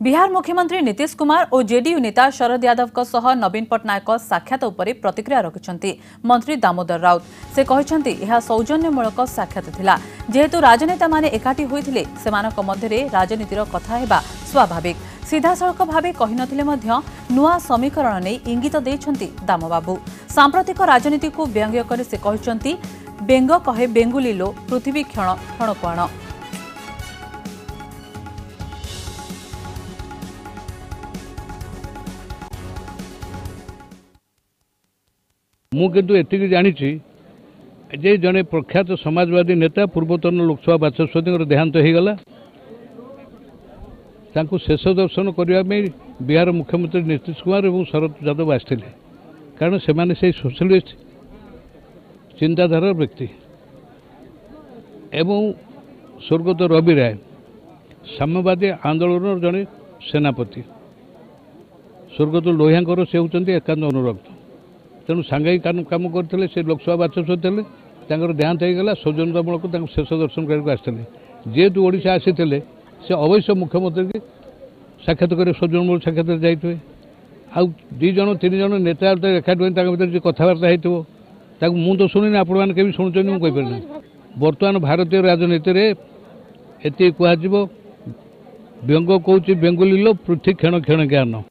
बिहार मुख्यमंत्री नीतीश कुमार और जेडीयू नेता शरद यादव सह नवीन पट्टनायक साक्षात उपर प्रतिक्रिया रखिंट मंत्री दामोदर राउत। से कहते यह सौजन्यमूलक साक्षात थिला जेहेतु राजनेता माने एकाठी होइथिले सेमानक मध्यरे राजनीतिर कथा हेबा स्वाभाविक। सीधासळख भावे कहि नथिले मध्य नुआ समीकरण नै इंगित दैछंती दामबाबू। सांप्रतिक राजनीति को व्यंग्य करे से कहते बेंग कहे बेंगुलिलो पृथ्वी क्षण क्षणकोण। मुझे जानी जे जड़े प्रख्यात समाजवादी नेता पूर्वतन लोकसभा बाचस्पति देहांत हो गला शेष दर्शन करने बिहार मुख्यमंत्री नीतीश कुमार और शरद यादव आसते कारण से सोशलिस्ट चिंताधारा व्यक्ति एवं स्वर्गत रवि राय साम्यवादी आंदोलन जड़े सेनापति स्वर्गत लोहिया से होती एकांत अनुरक्त तेणु सांघाई काम करते से लोकसभा बाचस्पति थे देहांत हो गला सौजन्यतामूलक शेष दर्शन करके आसते जेहेतु ओडिशा आसी से अवश्य मुख्यमंत्री की साक्षात कर सौजन्यमूलक साक्षात जाइए आउ दीज तीन जन नेता एकाठी भर कथबार्ता हो मुझे तो शुणी आपण मैंने शुणुच्च मुझे बर्तमान भारतीय राजनीति में एत कह व्यंग कौच बेंगुली लो पृथ्वी क्षण क्षण ज्ञान।